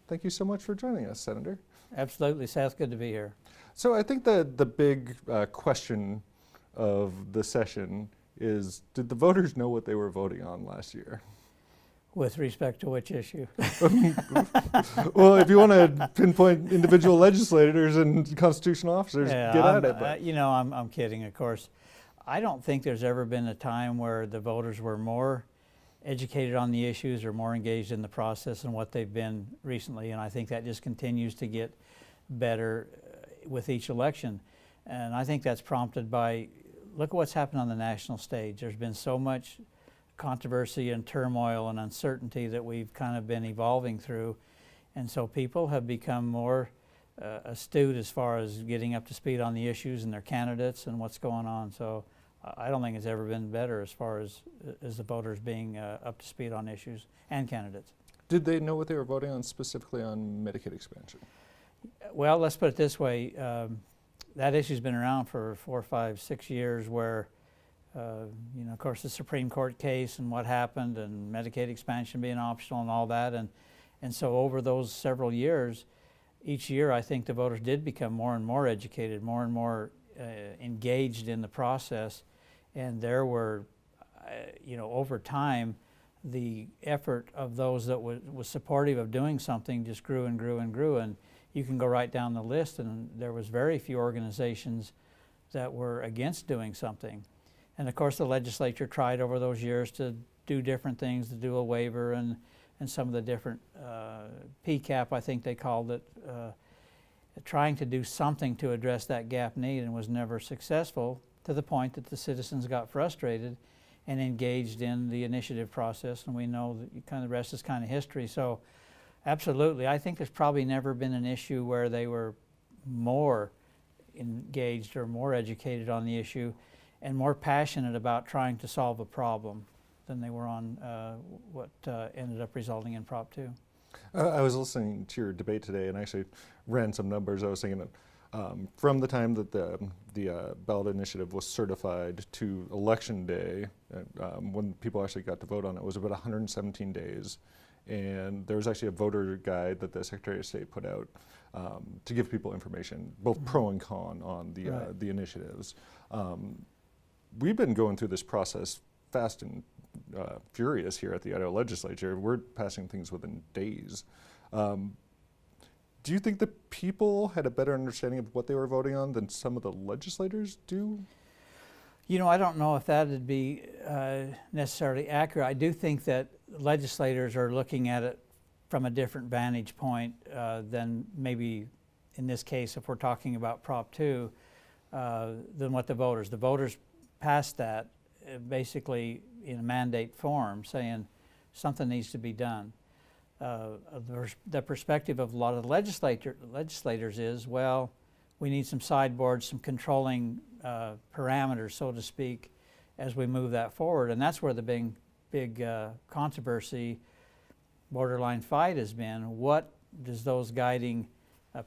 Thank you so much for joining us, Senator. Absolutely, Seth. Good to be here. So I think the big question of the session is, did the voters know what they were voting on last year? With respect to which issue? Well, if you want to pinpoint individual legislators and constitutional officers, Yeah, get at it. But. I'm kidding, of course. I don't think there's ever been a time where the voters were more educated on the issues or more engaged in the process than what they've been recently, and I think that just continues to get better with each election. And I think that's prompted by, look at what's happened on the national stage. There's been so much controversy and turmoil and uncertainty that we've kind of been evolving through, and so people have become more astute as far as getting up to speed on the issues and their candidates and what's going on. So I don't think it's ever been better as far as the voters being up to speed on issues and candidates. Did they know what they were voting on, specifically on Medicaid expansion? Well, let's put it this way. That issue's been around for 4, 5, 6 years where of course, the Supreme Court case and what happened and Medicaid expansion being optional and all that. And so over those several years, each year I think the voters did become more and more educated, more and more engaged in the process. And there were, over time, the effort of those that was supportive of doing something just grew and grew and grew. And you can go right down the list, and there was very few organizations that were against doing something. And of course the legislature tried over those years to do different things, to do a waiver and some of the different PCAP, I think they called it, trying to do something to address that gap need, and was never successful, to the point that the citizens got frustrated and engaged in the initiative process, and we know that the rest is kind of history. So absolutely, I think there's probably never been an issue where they were more engaged or more educated on the issue and more passionate about trying to solve a problem than they were on what ended up resulting in Prop 2. I was listening to your debate today and actually ran some numbers. I was thinking that from the time that the ballot initiative was certified to Election Day, when people actually got to vote on it, was about 117 days. And there was actually a voter guide that the Secretary of State put out to give people information, both pro and con, on the initiatives. We've been going through this process fast and furious here at the Idaho Legislature. We're passing things within days. Do you think the people had a better understanding of what they were voting on than some of the legislators do? I don't know if that would be necessarily accurate. I do think that legislators are looking at it from a different vantage point than maybe in this case, if we're talking about Prop 2, than what the voters passed that basically in a mandate form, saying something needs to be done. The perspective of a lot of the legislators is, well, we need some sideboards, some controlling parameters, so to speak, as we move that forward. And that's where the big controversy, borderline fight has been. What does those guiding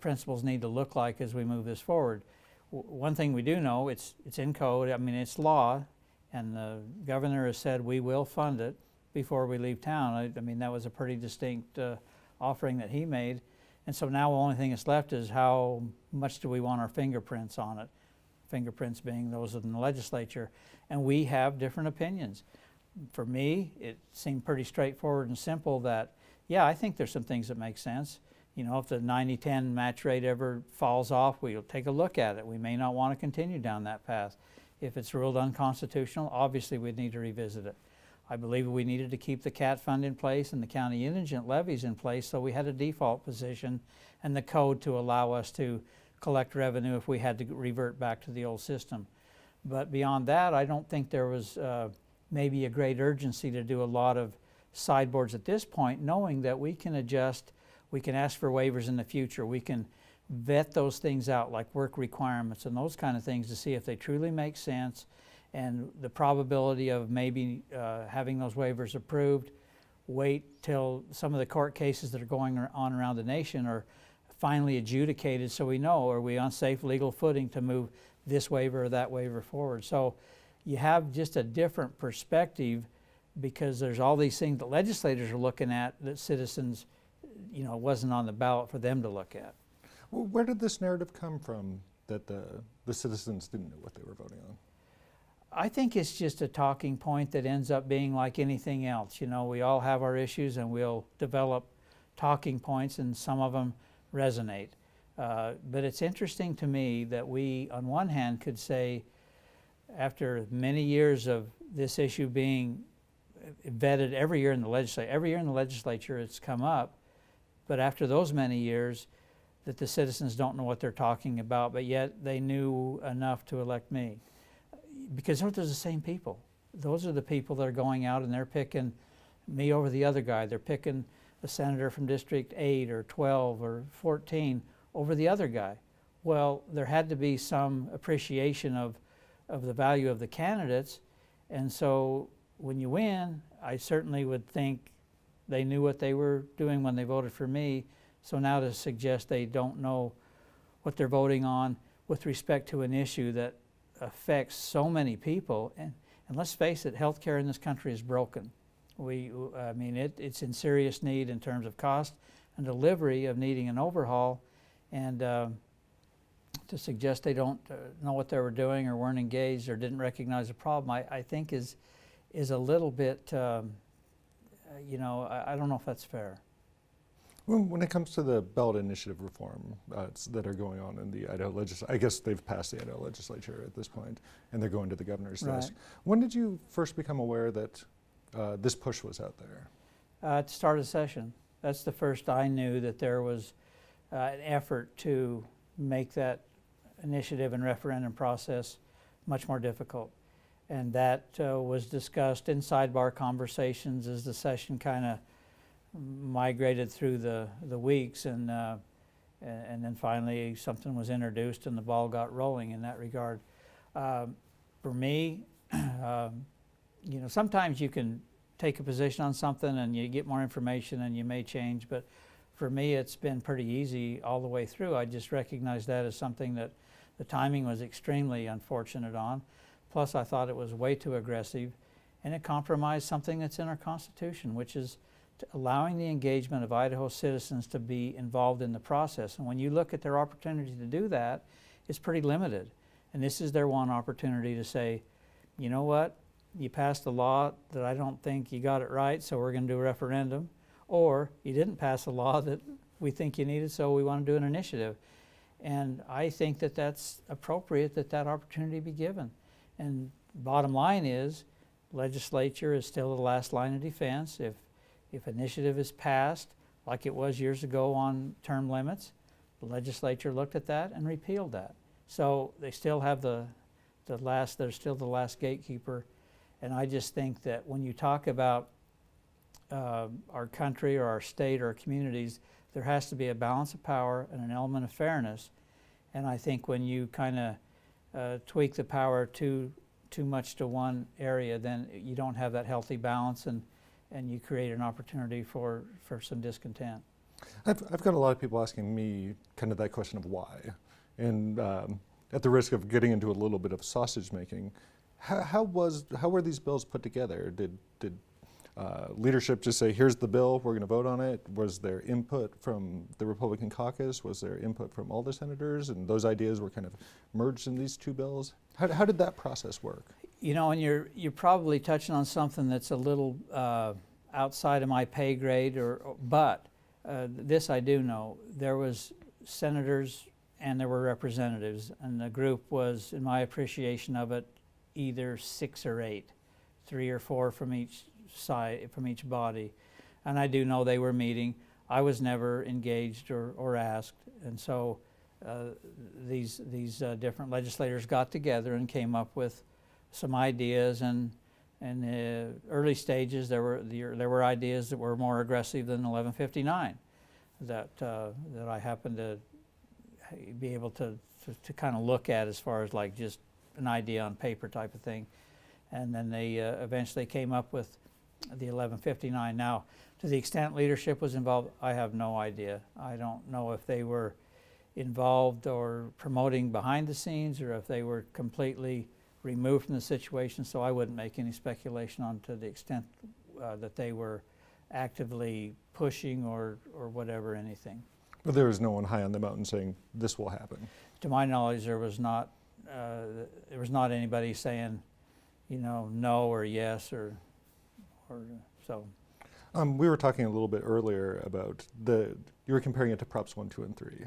principles need to look like as we move this forward? One thing we do know, it's in code, it's law, and the governor has said we will fund it before we leave town. That was a pretty distinct offering that he made. And so now the only thing that's left is how much do we want our fingerprints on it? Fingerprints being those in the legislature. And we have different opinions. For me, it seemed pretty straightforward and simple that, yeah, I think there's some things that make sense. If the 90-10 match rate ever falls off, we'll take a look at it. We may not want to continue down that path. If it's ruled unconstitutional, obviously we'd need to revisit it. I believe we needed to keep the CAT fund in place and the county indigent levies in place, so we had a default position and the code to allow us to collect revenue if we had to revert back to the old system. But beyond that, I don't think there was maybe a great urgency to do a lot of sideboards at this point, knowing that we can adjust. We can ask for waivers in the future. We can vet those things out, like work requirements and those kind of things, to see if they truly make sense and the probability of maybe having those waivers approved. Wait till some of the court cases that are going on around the nation are finally adjudicated, so we know, are we on safe legal footing to move this waiver or that waiver forward. So you have just a different perspective because there's all these things that legislators are looking at that citizens you know, wasn't on the ballot for them to look at. Well, where did this narrative come from that the citizens didn't know what they were voting on? I think it's just a talking point that ends up being like anything else. You know, we all have our issues and we'll develop talking points and some of them resonate. But it's interesting to me that we, on one hand, could say, after many years of this issue being vetted every year in the legislature it's come up, but after those many years, that the citizens don't know what they're talking about, but yet they knew enough to elect me. Because those are the same people. Those are the people that are going out and they're picking me over the other guy. They're picking a senator from District 8 or 12 or 14 over the other guy. Well, there had to be some appreciation of the value of the candidates, and so when you win, I certainly would think they knew what they were doing when they voted for me. So now to suggest they don't know what they're voting on with respect to an issue that affects so many people, and let's face it, healthcare in this country is broken. I mean, it's in serious need in terms of cost and delivery of needing an overhaul, and to suggest they don't know what they were doing or weren't engaged or didn't recognize the problem, I think is a little bit, you know, I don't know if that's fair. When it comes to the ballot initiative reform that are going on in the Idaho legislature, I guess they've passed the Idaho legislature at this point, and they're going to the governor's desk. When did you first become aware that this push was out there? At the start of the session. That's the first I knew that there was an effort to make that initiative and referendum process much more difficult. And that was discussed in sidebar conversations as the session kind of migrated through the weeks, and then finally something was introduced and the ball got rolling in that regard. For me, you know, sometimes you can take a position on something and you get more information and you may change, but for me it's been pretty easy all the way through. I just recognize that as something that the timing was extremely unfortunate on. Plus I thought it was way too aggressive, and it compromised something that's in our Constitution, which is allowing the engagement of Idaho citizens to be involved in the process. And when you look at their opportunity to do that, it's pretty limited. And this is their one opportunity to say, you know what, you passed a law that I don't think you got it right, so we're going to do a referendum. Or you didn't pass a law that we think you needed, so we want to do an initiative. And I think that that's appropriate that that opportunity be given. And bottom line is, legislature is still the last line of defense. If initiative is passed, like it was years ago on term limits, the legislature looked at that and repealed that. So they still have they're still the last gatekeeper. And I just think that when you talk about our country or our state or our communities, there has to be a balance of power and an element of fairness. And I think when you kind of tweak the power too much to one area, then you don't have that healthy balance, and you create an opportunity for some discontent. I've got a lot of people asking me kind of that question of why. And at the risk of getting into a little bit of sausage making, how were these bills put together? Did leadership just say, here's the bill, we're going to vote on it? Was there input from the Republican caucus? Was there input from all the senators? And those ideas were kind of merged in these two bills? How did that process work? You know, and you're probably touching on something that's a little outside of my pay grade, but this I do know. There was senators and there were representatives, and the group was, in my appreciation of it, either 6 or 8, 3 or 4 from each side, from each body. And I do know they were meeting. I was never engaged or asked, and so these different legislators got together and came up with some ideas, and in the early stages there were ideas that were more aggressive than 1159 that I happened to be able to kind of look at as far as like just an idea on paper type of thing. And then they eventually came up with the 1159. Now, to the extent leadership was involved, I have no idea. I don't know if they were involved or promoting behind the scenes, or if they were completely removed from the situation, so I wouldn't make any speculation on to the extent that they were actively pushing or whatever, anything. But there was no one high on the mountain saying this will happen. To my knowledge, there was not anybody saying, no or yes or so. We were talking a little bit earlier about you were comparing it to Props 1, 2, and 3.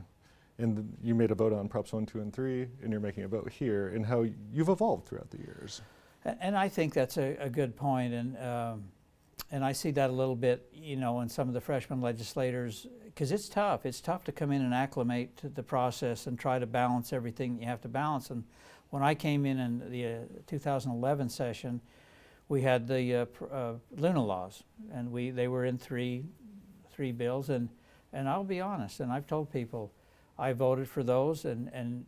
And you made a vote on Props 1, 2, and 3, and you're making a vote here, and how you've evolved throughout the years. And I think that's a good point, and I see that a little bit, in some of the freshman legislators, because it's tough. It's tough to come in and acclimate to the process and try to balance everything you have to balance. And when I came in the 2011 session, we had the Luna laws, and they were in three bills. And I'll be honest, and I've told people, I voted for those and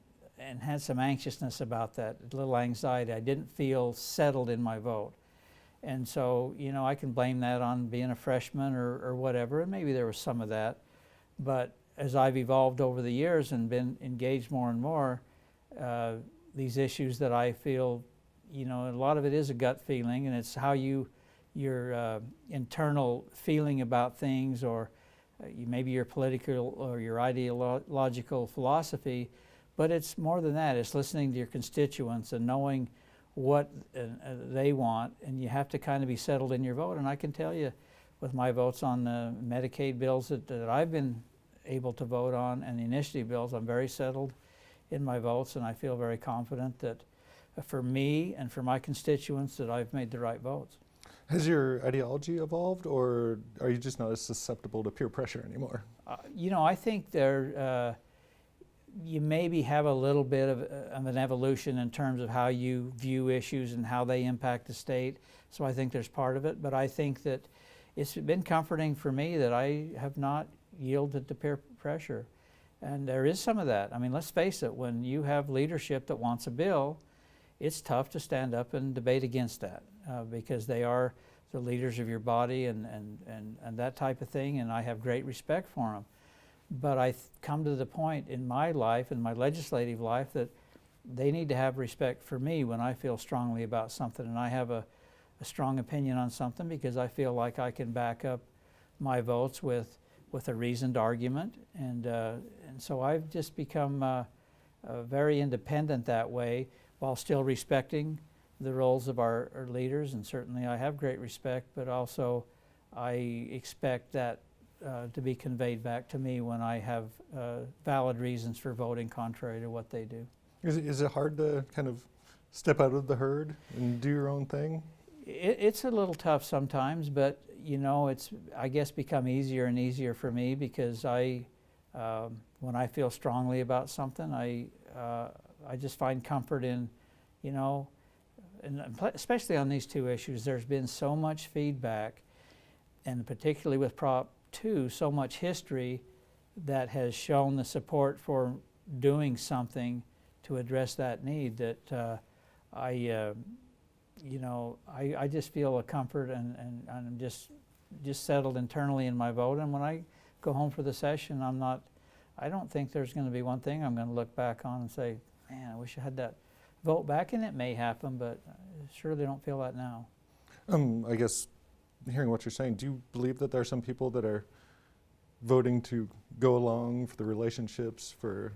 had some anxiousness about that, a little anxiety. I didn't feel settled in my vote. And so, I can blame that on being a freshman or whatever, and maybe there was some of that. But as I've evolved over the years and been engaged more and more, these issues that I feel, a lot of it is a gut feeling, and it's how your internal feeling about things, or maybe your political or your ideological philosophy. But it's more than that. It's listening to your constituents and knowing what they want, and you have to kind of be settled in your vote. And I can tell you, with my votes on the Medicaid bills that I've been able to vote on, and the initiative bills, I'm very settled in my votes, and I feel very confident that for me and for my constituents that I've made the right votes. Has your ideology evolved, or are you just not as susceptible to peer pressure anymore? I think you maybe have a little bit of an evolution in terms of how you view issues and how they impact the state. So I think there's part of it, but I think that it's been comforting for me that I have not yielded to peer pressure. And there is some of that. I mean, let's face it, when you have leadership that wants a bill, it's tough to stand up and debate against that because they are the leaders of your body and that type of thing, and I have great respect for them. But I've come to the point in my life, in my legislative life, that they need to have respect for me when I feel strongly about something, and I have a strong opinion on something because I feel like I can back up my votes with a reasoned argument, and so I've just become very independent that way, while still respecting the roles of our leaders, and certainly I have great respect, but also I expect that to be conveyed back to me when I have valid reasons for voting contrary to what they do. Is it hard to kind of step out of the herd and do your own thing? It's a little tough sometimes, but it's, I guess, become easier and easier for me because when I feel strongly about something, I just find comfort in, and especially on these two issues, there's been so much feedback, and particularly with Prop 2, so much history that has shown the support for doing something to address that need that I just feel a comfort and I'm just settled internally in my vote. And when I go home for the session, I don't think there's going to be one thing I'm going to look back on and say, man, I wish I had that vote back. And it may happen, but I surely don't feel that now. I guess, hearing what you're saying, do you believe that there are some people that are voting to go along for the relationships, for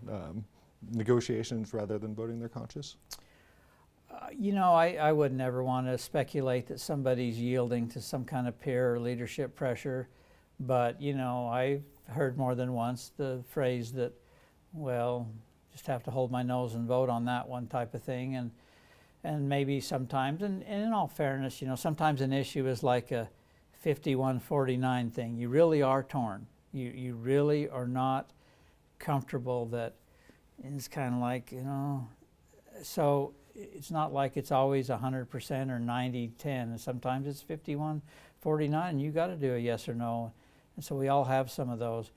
negotiations, rather than voting their conscience? I would never want to speculate that somebody's yielding to some kind of peer or leadership pressure, but I've heard more than once the phrase that, well, just have to hold my nose and vote on that one type of thing, and maybe sometimes, and in all fairness, sometimes an issue is like a 51-49 thing. You really are torn. You really are not comfortable that it's kind of like, so it's not like it's always 100% or 90-10. And sometimes it's 51-49, and you got to do a yes or no. And so we all have some of those.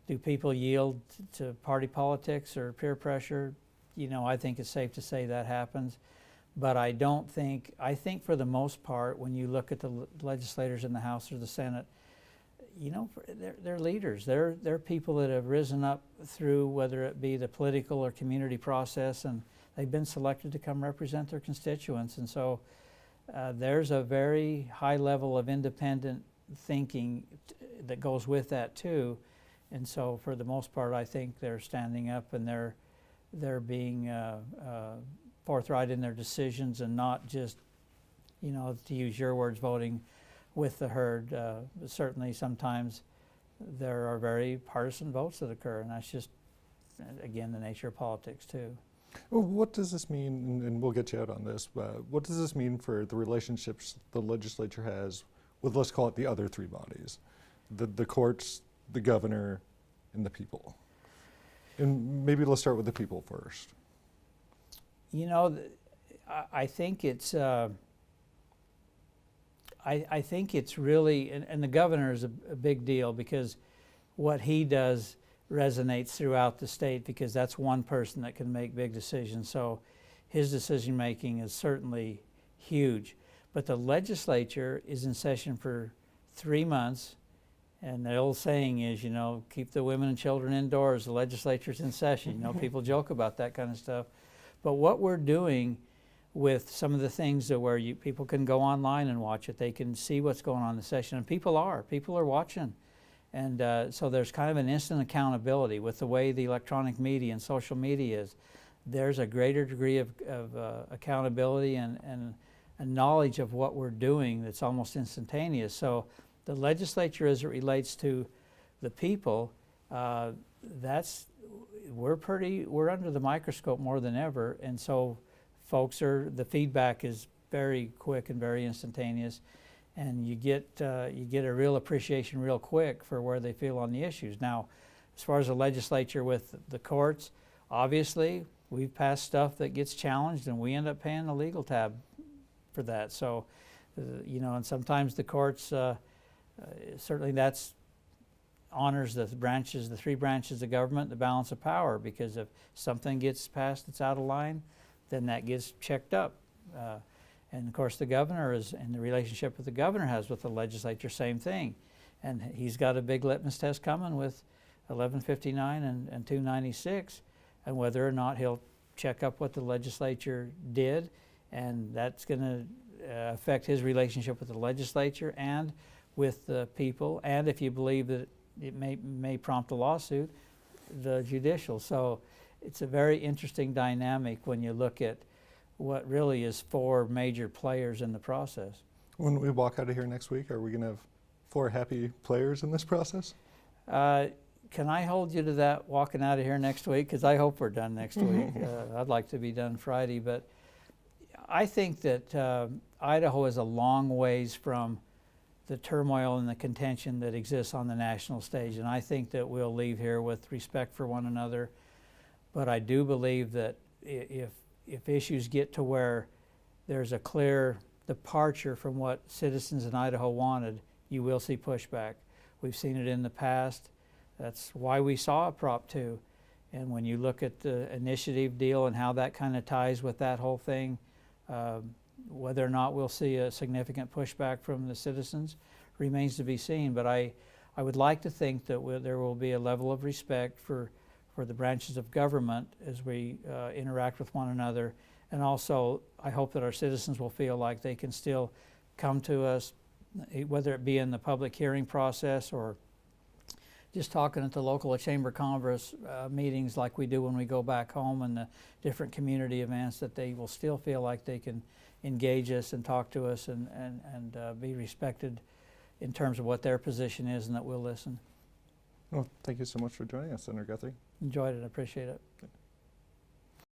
Do people yield to party politics or peer pressure? I think it's safe to say that happens. But I think for the most part, when you look at the legislators in the House or the Senate, they're leaders. They're people that have risen up through, whether it be the political or community process, and they've been selected to come represent their constituents. And so there's a very high level of independent thinking that goes with that too. And so for the most part, I think they're standing up and they're being forthright in their decisions and not just, you know, to use your words, voting with the herd. Certainly sometimes there are very partisan votes that occur, and that's just, again, the nature of politics too. Well, what does this mean, and we'll get you out on this, what does this mean for the relationships the legislature has with, let's call it, the other three bodies, the courts, the governor, and the people? And maybe let's start with the people first. You know, I think it's I think it's really, and the governor is a big deal, because what he does resonates throughout the state, because that's one person that can make big decisions. So his decision making is certainly huge. But the legislature is in session for 3 months, and the old saying is, you know, keep the women and children indoors, the legislature's in session. You know, people joke about that kind of stuff. But what we're doing with some of the things that where people can go online and watch it, they can see what's going on in the session, and people are watching. And so there's kind of an instant accountability with the way the electronic media and social media is. There's a greater degree of accountability and knowledge of what we're doing that's almost instantaneous. So the legislature, as it relates to the people, we're under the microscope more than ever, and so the feedback is very quick and very instantaneous, and you get a real appreciation real quick for where they feel on the issues. Now, as far as the legislature with the courts, obviously we've passed stuff that gets challenged, and we end up paying the legal tab for that. So, you know, and sometimes the courts, certainly that's honors the three branches of government, the balance of power, because if something gets passed that's out of line, then that gets checked up. And of course the governor is, and the relationship with the governor has with the legislature, same thing. And he's got a big litmus test coming with 1159 and 296, and whether or not he'll check up what the legislature did, and that's going to affect his relationship with the legislature and with the people, and if you believe that it may prompt a lawsuit, the judicial. So it's a very interesting dynamic when you look at what really is 4 major players in the process. When we walk out of here next week, are we going to have 4 happy players in this process? Can I hold you to that walking out of here next week? Because I hope we're done next week. I'd like to be done Friday, but I think that Idaho is a long ways from the turmoil and the contention that exists on the national stage, and I think that we'll leave here with respect for one another. But I do believe that if issues get to where there's a clear departure from what citizens in Idaho wanted, you will see pushback. We've seen it in the past. That's why we saw a Prop 2. And when you look at the initiative deal and how that kind of ties with that whole thing, whether or not we'll see a significant pushback from the citizens remains to be seen. But I would like to think that there will be a level of respect for the branches of government as we interact with one another. And also, I hope that our citizens will feel like they can still come to us, whether it be in the public hearing process or just talking at the local Chamber of Commerce meetings like we do when we go back home, and the different community events, that they will still feel like they can engage us and talk to us and be respected in terms of what their position is, and that we'll listen. Well, thank you so much for joining us, Senator Guthrie. Enjoyed it. I appreciate it.